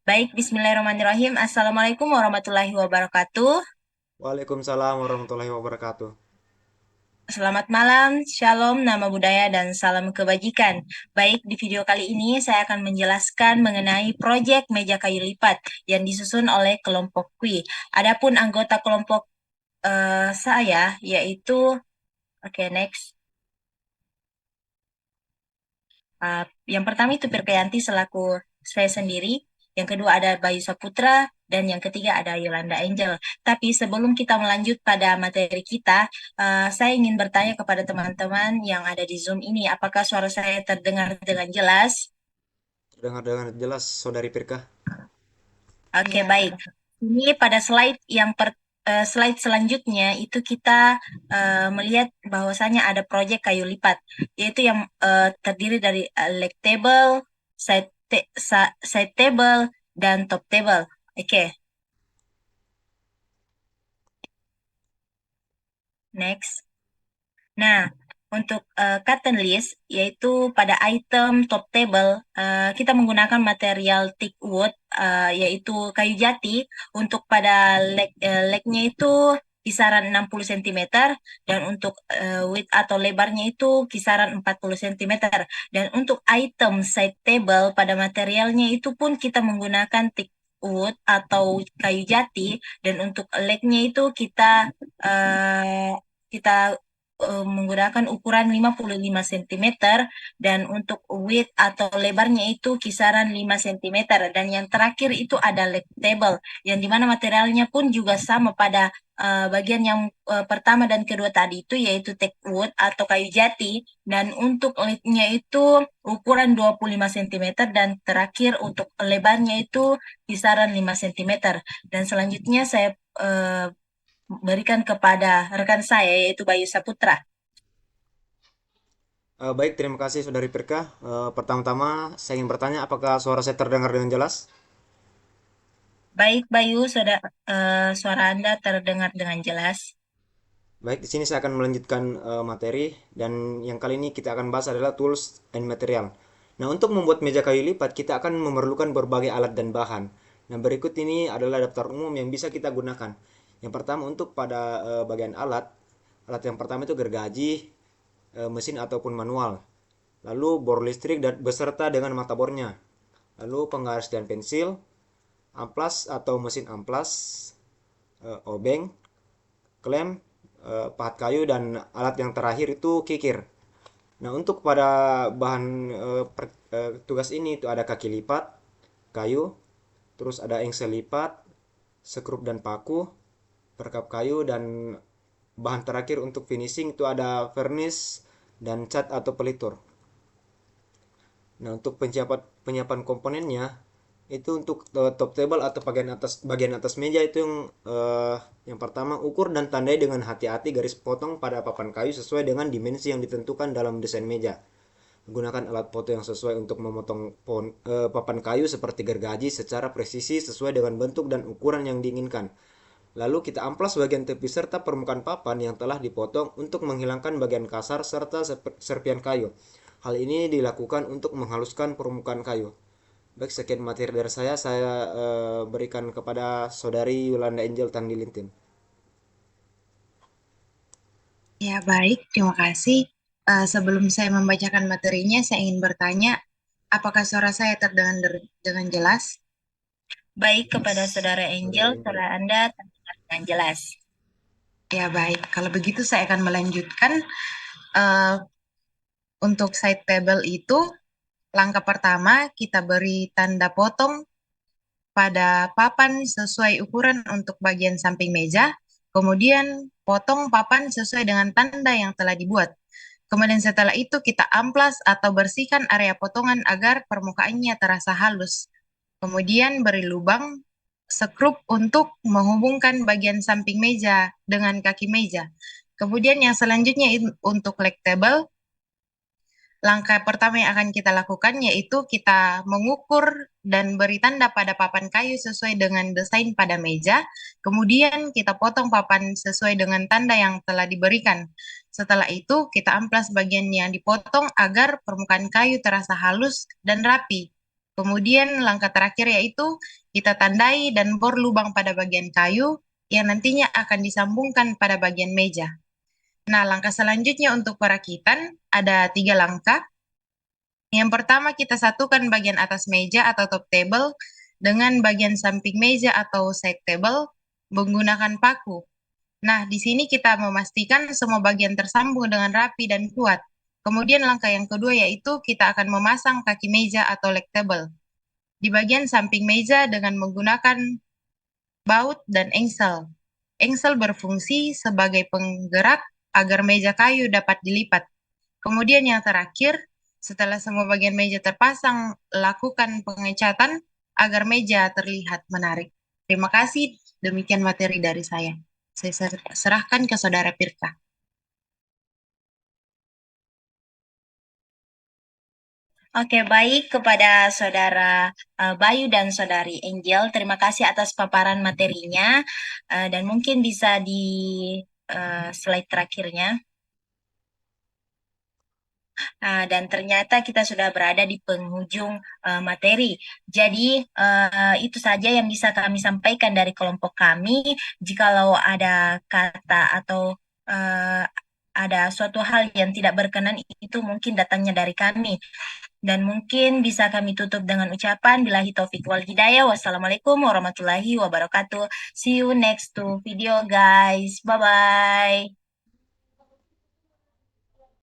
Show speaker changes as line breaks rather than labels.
Baik, bismillahirrahmanirrahim. Assalamualaikum warahmatullahi wabarakatuh.
Waalaikumsalam warahmatullahi wabarakatuh.
Selamat malam, shalom, nama budaya, dan salam kebajikan. Baik, di video kali ini saya akan menjelaskan mengenai proyek meja kayu lipat yang disusun oleh kelompok Kui. Adapun anggota kelompok saya yaitu, oke, next. Yang pertama itu Pirkayanti selaku saya sendiri, yang kedua ada Bayu Saputra, dan yang ketiga ada Yolanda Angel. Tapi sebelum kita melanjut pada materi kita, saya ingin bertanya kepada teman-teman yang ada di Zoom ini, apakah suara saya terdengar dengan jelas?
Dengar-dengar jelas, Saudari Pirkah.
Oke, baik. Ini pada slide selanjutnya itu kita melihat bahwasanya ada proyek kayu lipat, yaitu yang terdiri dari leg table, side table, dan top table. Oke, next. Nah, untuk curtain list, yaitu pada item top table, kita menggunakan material teak wood, yaitu kayu jati. Untuk pada legnya itu kisaran 60 cm, dan untuk width atau lebarnya itu kisaran 40 cm. Dan untuk item side table, pada materialnya itu pun kita menggunakan teak wood atau kayu jati, dan untuk legnya itu kita menggunakan ukuran 55 cm, dan untuk width atau lebarnya itu kisaran 5 cm, dan yang terakhir itu ada leg table yang dimana materialnya pun juga sama pada bagian yang pertama dan kedua tadi itu, yaitu teak wood atau kayu jati, dan untuk legnya itu ukuran 25 cm, dan terakhir untuk lebarnya itu kisaran 5 cm. Dan selanjutnya saya berikan kepada rekan saya yaitu Bayu Saputra.
Baik, terima kasih Saudari Pirkah. Pertama-tama, saya ingin bertanya apakah suara saya terdengar dengan jelas?
Baik, Bayu, suara Anda terdengar dengan jelas.
Baik, di sini saya akan melanjutkan materi dan yang kali ini kita akan bahas adalah tools and material. Nah, untuk membuat meja kayu lipat, kita akan memerlukan berbagai alat dan bahan. Nah, berikut ini adalah daftar umum yang bisa kita gunakan. Yang pertama, untuk pada bagian alat, alat yang pertama itu gergaji, mesin ataupun manual. Lalu bor listrik dan beserta dengan mata bornya. Lalu penggaris dan pensil, amplas atau mesin amplas, obeng, klem, pahat kayu, dan alat yang terakhir itu kikir. Nah, untuk pada bahan tugas ini itu ada kaki lipat, kayu, terus ada engsel lipat, sekrup dan paku, perkap kayu, dan bahan terakhir untuk finishing itu ada vernis dan cat atau pelitur. Nah, untuk penyiapan komponennya itu untuk top table atau bagian atas meja itu yang pertama ukur dan tandai dengan hati-hati garis potong pada papan kayu sesuai dengan dimensi yang ditentukan dalam desain meja. Gunakan alat foto yang sesuai untuk memotong papan kayu seperti gergaji secara presisi sesuai dengan bentuk dan ukuran yang diinginkan. Lalu kita amplas bagian tepi serta permukaan papan yang telah dipotong untuk menghilangkan bagian kasar serta serpian kayu. Hal ini dilakukan untuk menghaluskan permukaan kayu. Baik, sekian materi dari saya berikan kepada Saudari Yolanda Angel Tandilintin.
Ya, baik. Terima kasih. Sebelum saya membacakan materinya, saya ingin bertanya, apakah suara saya terdengar dengan jelas?
Baik, kepada
Yes,
Saudara Angel,
Saudari Angel.
suara Anda terdengar dengan jelas.
Ya, baik. Kalau begitu, saya akan melanjutkan. Eh, untuk side table itu, langkah pertama, kita beri tanda potong pada papan sesuai ukuran untuk bagian samping meja. Kemudian, potong papan sesuai dengan tanda yang telah dibuat. Kemudian setelah itu kita amplas atau bersihkan area potongan agar permukaannya terasa halus. Kemudian beri lubang sekrup untuk menghubungkan bagian samping meja dengan kaki meja. Kemudian yang selanjutnya untuk leg table, langkah pertama yang akan kita lakukan yaitu kita mengukur dan beri tanda pada papan kayu sesuai dengan desain pada meja. Kemudian kita potong papan sesuai dengan tanda yang telah diberikan. Setelah itu kita amplas bagian yang dipotong agar permukaan kayu terasa halus dan rapi. Kemudian langkah terakhir yaitu kita tandai dan bor lubang pada bagian kayu yang nantinya akan disambungkan pada bagian meja. Nah, langkah selanjutnya untuk perakitan ada 3 langkah. Yang pertama kita satukan bagian atas meja atau top table dengan bagian samping meja atau side table menggunakan paku. Nah, di sini kita memastikan semua bagian tersambung dengan rapi dan kuat. Kemudian langkah yang kedua yaitu kita akan memasang kaki meja atau leg table di bagian samping meja dengan menggunakan baut dan engsel. Engsel berfungsi sebagai penggerak agar meja kayu dapat dilipat. Kemudian yang terakhir, setelah semua bagian meja terpasang, lakukan pengecatan agar meja terlihat menarik. Terima kasih, demikian materi dari saya. Saya serahkan ke Saudara Pirka.
Oke, baik kepada Saudara Bayu dan Saudari Angel. Terima kasih atas paparan materinya. Dan mungkin bisa di slide terakhirnya. Dan ternyata kita sudah berada di penghujung materi. Jadi, itu saja yang bisa kami sampaikan dari kelompok kami. Jikalau ada kata atau uh, ada suatu hal yang tidak berkenan, itu mungkin datangnya dari kami. Dan mungkin bisa kami tutup dengan ucapan billahi taufik wal hidayah. Wassalamualaikum warahmatullahi wabarakatuh. See you next to video guys. Bye-bye.